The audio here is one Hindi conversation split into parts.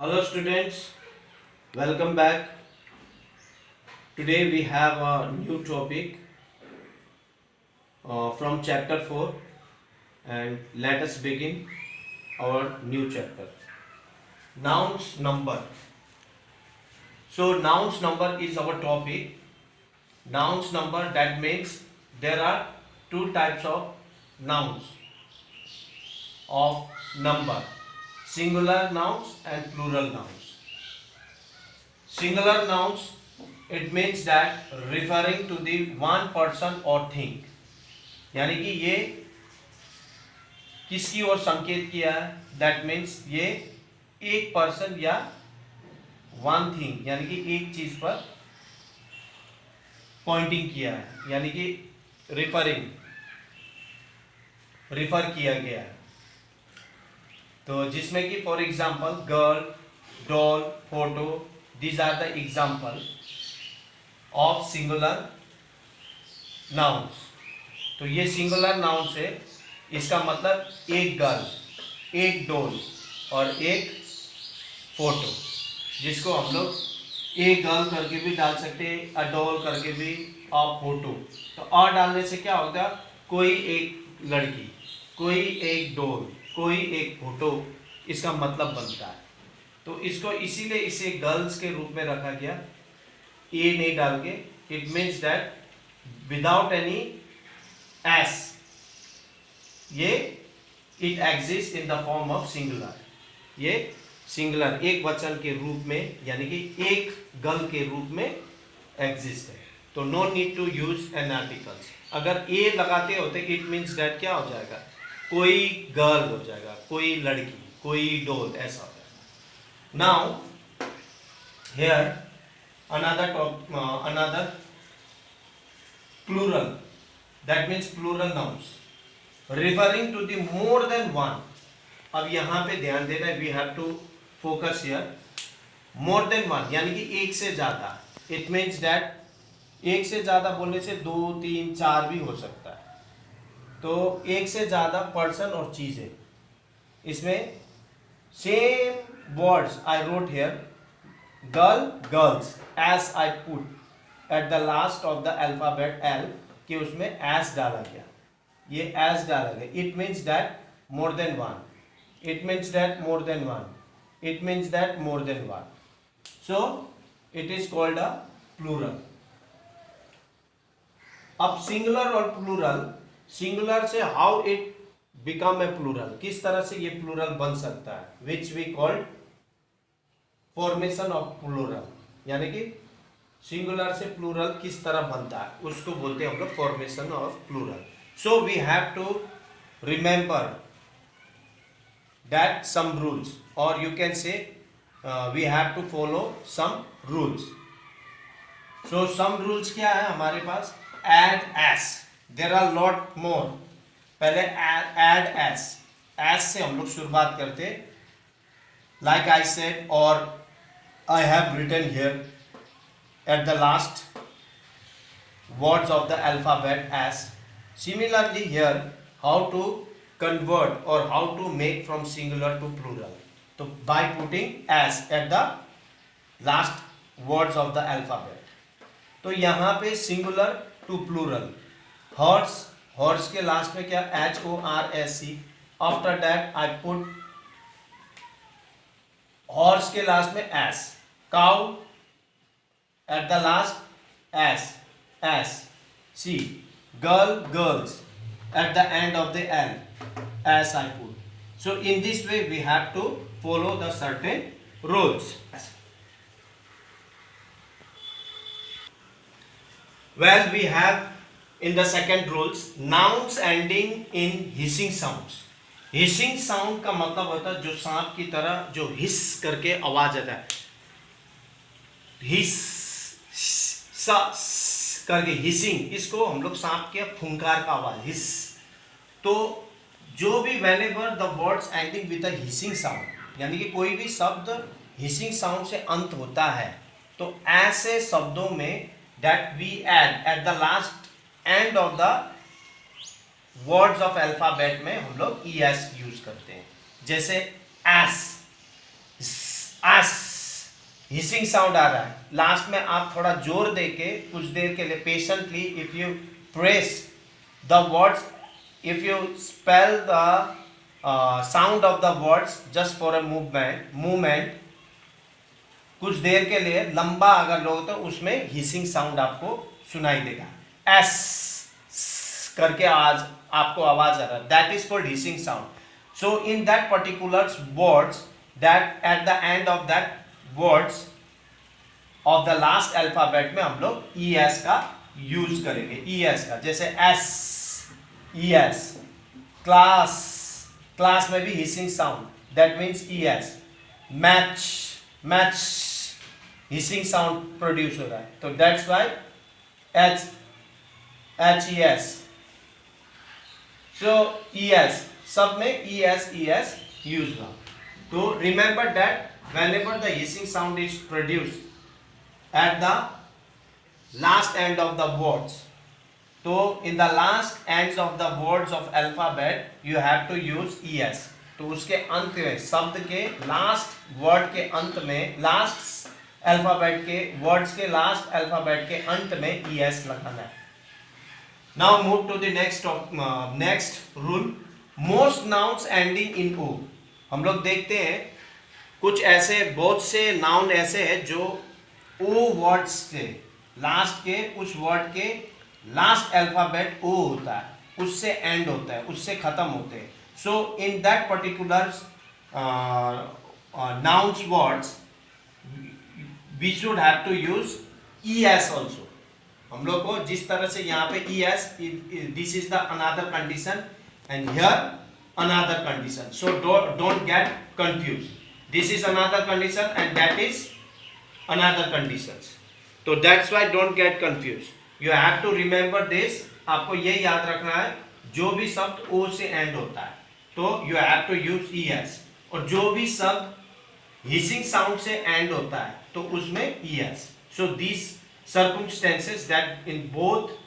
Hello students, welcome back. Today we have a new topic from chapter 4 and let us begin our new chapter. Nouns number. So nouns number is our topic. Nouns number, that means there are two types of nouns of number, singular nouns and plural nouns. Singular nouns, it means that referring to the one person or thing, यानी कि ये किसकी ओर संकेत किया है, दैट मीन्स ये एक पर्सन या वन थिंग यानी कि एक चीज पर पॉइंटिंग किया है, यानी कि रिफर किया गया है। तो जिसमें कि for example girl, doll, photo, these are the example of singular nouns। तो ये सिंगुलर नाउन्स है, इसका मतलब एक गर्ल, एक डॉल और एक फोटो, जिसको हम लोग एक गर्ल करके भी डाल सकते हैं, अ डॉल करके भी, अ फोटो। तो अ डालने से क्या होगा, कोई एक लड़की, कोई एक डॉल, कोई एक फोटो, इसका मतलब बनता है। तो इसको इसीलिए इसे गर्ल्स के रूप में रखा गया, ए नहीं डाल के। It means that without any S, ये it exist in the form of singular. ये सिंगुलर एक वचन के रूप में, यानी कि एक गर्ल के रूप में एग्जिस्ट है। तो no need to use an articles. अगर ए लगाते होते, इट मीन्स दैट क्या हो जाएगा, कोई गर्ल हो जाएगा, कोई लड़की, कोई डॉल, ऐसा हो जाएगा। Now here another plural, that means plural nouns referring to the more than one। अब यहाँ पे ध्यान देना है, we have to focus here, more than one यानी कि एक से ज्यादा। it means that एक से ज्यादा बोलने से दो, तीन, चार भी हो सकता है। तो एक से ज्यादा पर्सन और चीजें, इसमें same words I wrote here, girl, girls, as I put at the last of the alphabet L, कि उसमें as डाला गया, ये as डाला गया। It means that more than one, it means that more than one, it means that more than one, so it is called a plural। अब सिंगुलर और प्लूरल, सिंगुलर से how it become a plural, किस तरह से ये प्लूरल बन सकता है, which we called formation of plural, यानी कि सिंगुलर से प्लूरल किस तरह बनता है, उसको बोलते हैं हम लोग formation of plural. So we have to remember that some rules, और you can say we have to follow some rules. So some rules क्या है हमारे पास, add S, there are lot more. पहले एड एस, एस से हम लोग शुरुआत करते, लाइक आई सेड, और I have written here at the last words of the alphabet as। Similarly here, how to convert or how to make from singular to plural, तो by putting as at the last words of the alphabet। तो यहाँ पे singular to plural, horse, horse के लास्ट में क्या, HORSE, after that I put horse के लास्ट में s, cow at the last s, see, girl, girls at the end of the L, as I put। So in this way we have to follow the certain rules। Well, we have in the second rules, nouns ending in hissing sounds। Hissing sound का मतलब होता है जो सांप की तरह जो हिस करके आवाज आता है, हिस सा करके हिसिंग, इसको हम लोग सांप के फुंकार का आवाज, हिस। तो जो भी whenever the words ending with the hissing sound, यानी कि कोई भी शब्द हिसिंग साउंड से अंत होता है, तो ऐसे शब्दों में that we add at the last end of the words of alphabet में हम लोग ES यूज करते हैं। जैसे एस, एस हिसिंग साउंड आ रहा है। लास्ट में आप थोड़ा जोर दे के कुछ देर के लिए patiently if you press the words, if you spell the sound of the words just for a movement, कुछ देर के लिए लंबा अगर लोगे तो उसमें हिसिंग साउंड आपको सुनाई देगा। एस करके आज आपको आवाज आ रहा है, that is called hissing sound. So in that particular words, that at the end of that words of the last alphabet में हम लोग ई एस का यूज करेंगे। ई एस का, जैसे S, E S, class, class में भी hissing sound, that means E S. Match, match hissing sound produce हो रहा है, तो that's Y H, H E S. So E S, सब में ई एस यूज हुआ। तो remember that whenever the hissing sound is produced at the last end of the words, so in the last ends of the words of alphabet you have to use es। तो उसके अंत में, शब्द के लास्ट वर्ड के अंत में, लास्ट अल्फाबेट के वर्ड्स के लास्ट अल्फाबेट के अंत में es लगाना है। Now move to the next rule, most nouns ending in o। हम लोग देखते हैं कुछ ऐसे, बहुत से नाउन ऐसे हैं जो ओ वर्ड्स से, लास्ट के उस वर्ड के लास्ट अल्फाबेट ओ होता है, उससे एंड होता है, उससे खत्म होते हैं। So in that particular nouns words we should have to use E S also. हम लोग को जिस तरह से यहाँ पे E S, this is the another condition and here another condition, so don't get confuse. This is another condition and that is another conditions. So that's why don't get confused. You have to remember this. आपको ये याद रखना है, जो भी शब्द O से एंड होता है तो you have to use ES, और जो भी शब्द hissing sound से एंड होता है तो उसमें ES. So these circumstances that in both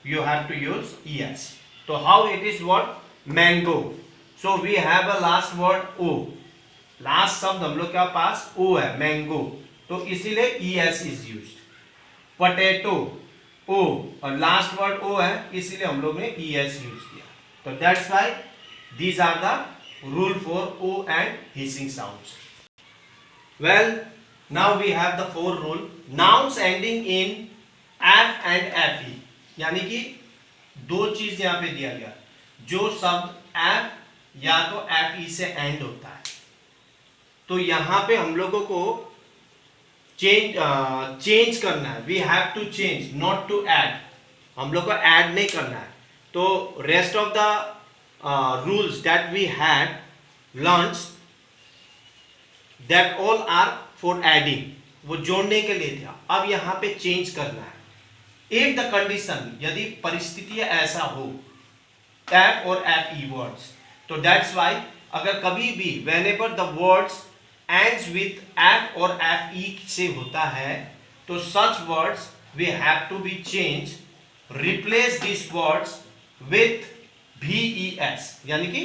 you have to use ES. So how it is what? Mango. So we have a last word O. Last शब्द हम लोग के पास ओ है, मैंगो, तो इसीलिए E S is use. Potato O, और लास्ट वर्ड ओ है, इसीलिए हम लोग ने ई एस यूज किया। तो that's why these are the rule for O and hissing sounds. Well, now we have the four rule. Nouns ending in F and F E, यानी कि दो चीज यहां पे दिया गया, जो शब्द एफ या तो एफ ई से एंड होता है, तो यहां पे हम लोगों को चेंज करना है। We have to change, not to add. हम लोग को ऐड नहीं करना है। तो rest of the rules that we had learned, that all are for adding, वो जोड़ने के लिए था। अब यहां पे चेंज करना है। इफ द कंडीशन, यदि परिस्थिति ऐसा हो, एफ और एफ ई वर्ड्स, तो दैट्स वाई अगर कभी भी whenever the words ends with f और fe से होता है, तो such words we have to be changed, replace these words with ves, यानी कि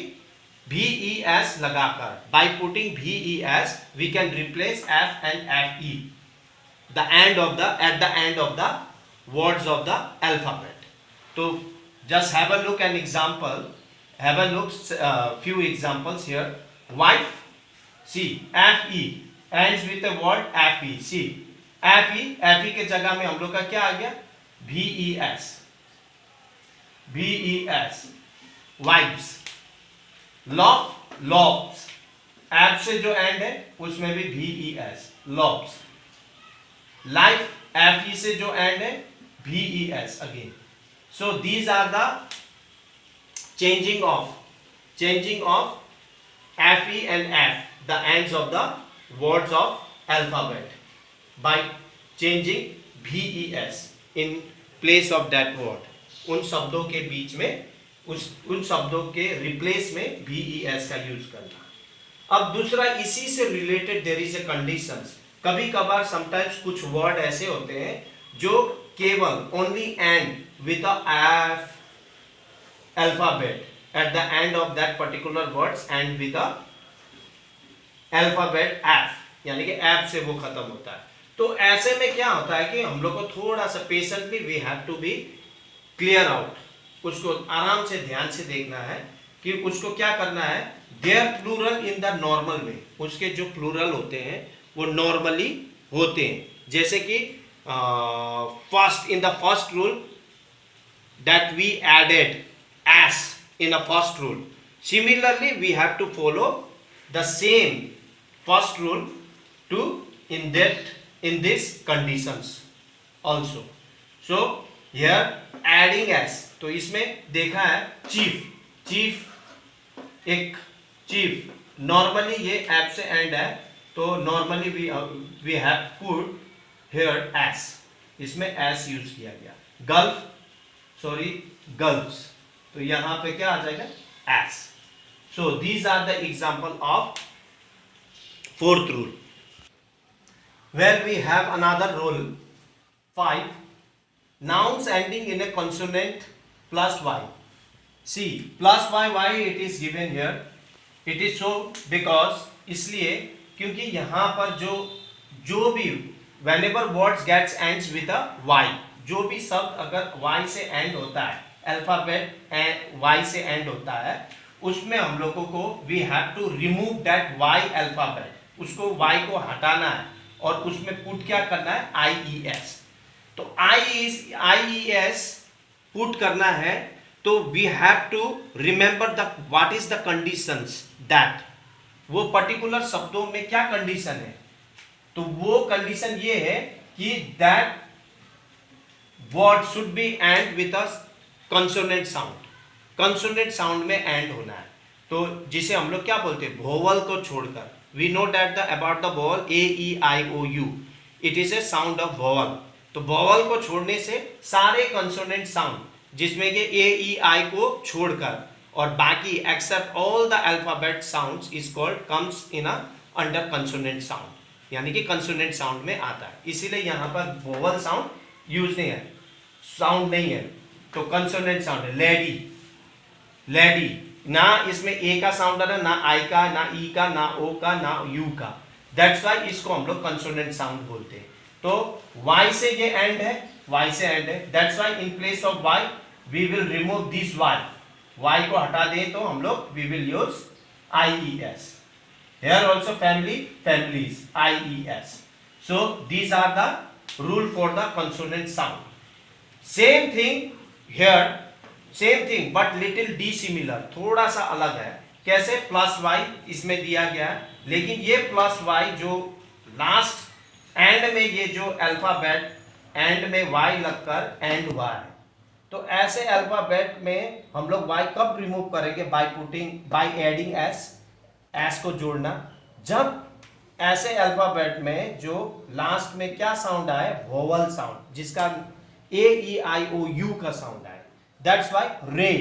ves लगाकर, by putting ves we can replace f and fe, the end of the, at the end of the words of the alphabet. So just have a look an example, have a look few examples here. Wife, see, fe ends with the word fe, see, fe के जगह में हम लोग का क्या आ गया, ves, wives। love, loves, F से जो एंड है उसमें भी ves, loves। life, fe से जो एंड है ves again। so these are the changing of fe and f, the ends of the words of alphabet, by changing ves in place of that word। उन शब्दों के बीच में, उन शब्दों के रिप्लेस में ves का यूज करना। अब दूसरा, इसी से related there is a conditions. कभी कभार समटाइम्स कुछ वर्ड ऐसे होते हैं जो केवल only and with the F alphabet, at the end of that particular words and with the alphabet f, यानी कि ऐप से वो खत्म होता है। तो ऐसे में क्या होता है कि हम लोग को थोड़ा सा patiently we have to be clear out, उसको आराम से ध्यान से देखना है कि उसको क्या करना है। Their plural in the normal way, उसके जो प्लूरल होते हैं वो नॉर्मली होते हैं। जैसे कि first in the first rule that we added as in a first rule, similarly we have to follow the same first rule to in this conditions also. So here adding as, तो इसमें देखा है चीफ एक चीफ नॉर्मली ये ऐप से एंड है, तो normally we have put here S, इसमें एस यूज किया गया। गर्ल्स, तो यहां पे क्या आ जाएगा S. So these are the example of fourth rule. Well we have another rule 5, nouns ending in a consonant plus y. See plus y, why it is given here? It is so because इसलिए क्योंकि यहाँ पर जो भी whenever words gets ends with a y, जो भी शब्द अगर y से end होता है, अल्फाबेट y से एंड होता है, उसमें हम लोगों को we have to remove that y alphabet, उसको y को हटाना है और उसमें पुट क्या करना है IES। तो IES पुट करना है, तो we have to remember the what is the conditions that, वो पर्टिकुलर शब्दों में क्या कंडीशन है। तो वो कंडीशन ये है कि that word should be and with a consonant sound, consonant sound में एंड होना है। तो जिसे हम लोग क्या बोलते हैं, वोवल को छोड़कर। We know that the about the vowel AEIOU, it is A sound of vowel. तो वोवल को छोड़ने से सारे कंसोनेंट साउंड जिसमें कि AEI को छोड़कर और बाकी except all the alphabet sounds is called comes in a under consonant sound, यानी कि कंसोनेंट साउंड में आता है। इसीलिए यहाँ पर वोवल साउंड यूज नहीं है, साउंड नहीं है, तो कंसोनेंट साउंड है। लेडी, ना इसमें ए का साउंड है, ना आई का, ना ई का, ना ओ का, ना यू का, दैट्स वाई इसको हम लोग कंसोनेंट साउंड बोलते हैं। तो वाई से ये एंड है, वाई से एंड है, that's why in place of Y we will remove this Y, Y को हटा दें तो हम लोग we will use IES। Here also families IES। So these are the rule for the consonant sound. Same thing here, same thing but little dissimilar, थोड़ा सा अलग है। कैसे? प्लस वाई इसमें दिया गया है, लेकिन ये प्लस वाई जो लास्ट एंड में ये जो अल्फाबेट एंड में वाई लगकर एंड हुआ है, तो ऐसे अल्फाबेट में हम लोग वाई कब रिमूव करेंगे? बाय एडिंग एस को जोड़ना। जब ऐसे अल्फाबेट में जो लास्ट में क्या साउंड आए? वोवल साउंड, जिसका AEIOU का साउंड आए, दैट्स वाई रे,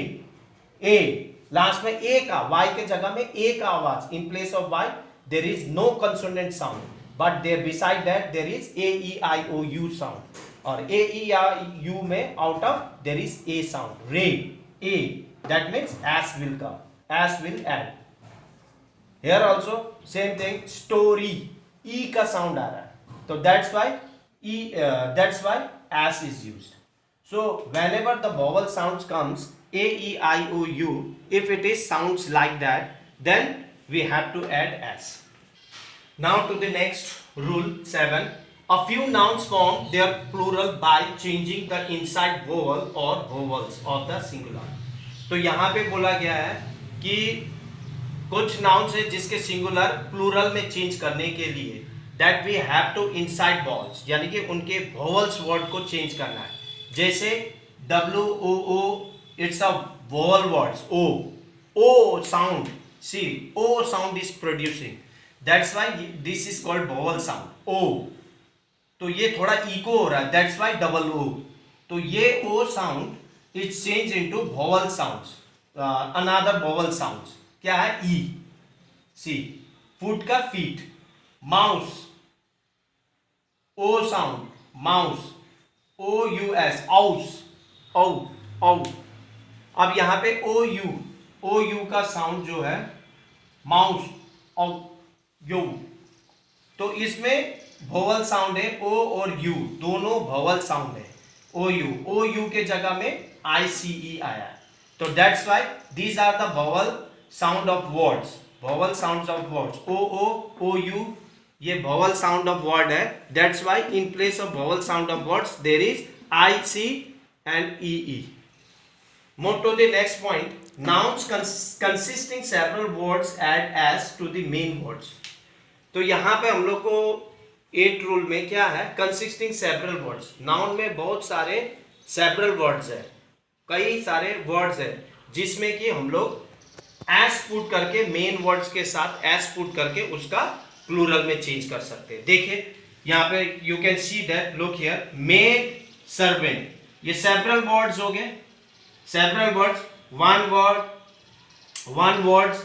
ए लास्ट में ए का, वाई के जगह में ए का आवाज, in place of Y there is no consonant sound, but there beside that there is AEIOU sound, और AEIU में out of there is A sound, ray, A, that means S will come, S will add. Here also same thing, story, E का साउंड आ रहा है, तो that's why as is used. So whenever the vowel sounds comes AEIOU, if it is sounds like that, then we have to add s. Now to the next rule 7. A few nouns form their plural by changing the inside vowel or vowels of the singular. तो यहाँ पे बोला गया है कि कुछ nouns है जिसके singular plural में change करने के लिए that we have to inside vowels, यानी कि उनके vowels word को change करना है। जैसे WOO, it's a vowel words, O sound, see O sound is producing, that's why this is called vowel sound, O। तो ये थोड़ा इको हो रहा है, that's why double O। तो ये O sound is changed into vowel sounds, another vowel sounds, क्या है? E। see foot का feet, mouse, O sound, mouse, OUS, आउस, औ। अब यहां पे OU का साउंड जो है माउस, औ, यो, तो इसमें वोवल साउंड है, ओ और यू दोनों वोवल साउंड है। ओ यू के जगह में ICE आया है। तो that's why these are the vowel sound of words, vowel sounds of words. O U ये वोवल साउंड ऑफ वर्ड है। That's why in place of vowel sound of words there is IC and EE. Move to the next point. Nouns consisting several words add as to the main words. तो यहाँ पे हम लोग को 8 रूल में क्या है, कंसिस्टिंग सेवरल वर्ड्स। नाउन में बहुत सारे सेवरल वर्ड्स है, कई सारे वर्ड्स है, जिसमें कि हम लोग एस पुट करके मेन वर्ड्स के साथ एस पुट करके उसका प्लूरल में चेंज कर सकते हैं। देखिए यहाँ पे you can see that, look here, maid, servant, ये सेवरल वर्ड्स हो गए। Several words, one words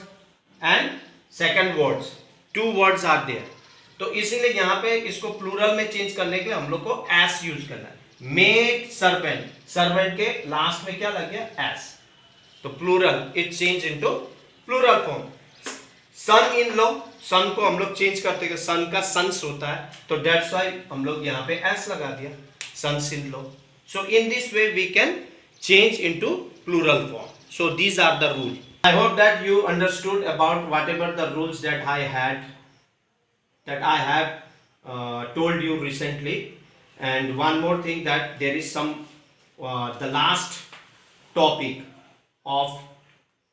and second words, 2 words are there. तो इसीलिए यहाँ पे इसको प्लूरल में चेंज करने के लिए हम लोग को एस यूज करना है। मेड सर्वेंट, सर्वेंट के लास्ट में क्या लग गया, एस, तो plural, it change into plural form. Son in law, son को हम लोग चेंज करते हैं, सन का सन्स होता है, तो दैट्स व्हाई हम लोग यहाँ पे एस लगा दिया, sons in law. So in this way we can change into plural form. So these are the rules. I hope that you understood about whatever the rules that I have told you recently. And one more thing, that there is some the last topic of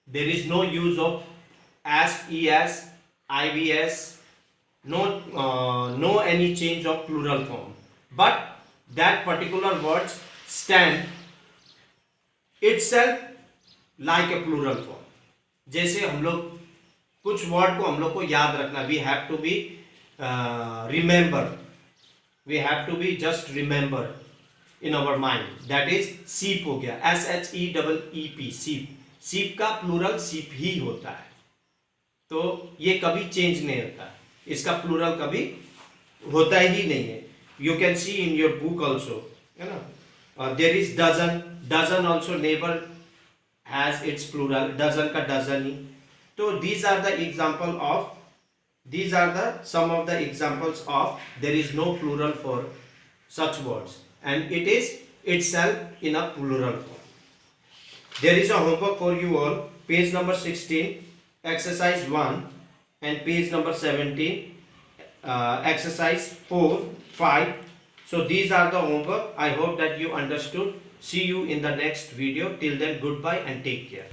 there is no use of as, es, ivs, no any change of plural form, but that particular words stand itself like a plural form. जैसे हम लोग कुछ वर्ड को हम लोग को याद रखना, we have to be remember, we have to be just remember in our mind. That is sheep हो गया, SHEEP, सीप। सीप का प्लूरल सीप ही होता है, तो ये कभी चेंज नहीं होता, इसका प्लूरल कभी होता ही नहीं है। You can see in your book also, है ना। There is dozen, dozen also never has its plural, dozen का डजन ही। तो these are the example of, these are the some of the examples of there is no plural for such words, and it is itself in a plural form. There is a homework for you all, page number 16, exercise 1, and page number 17, exercise 4, 5. So these are the homework. I hope that you understood. See you in the next video. Till then, goodbye and take care.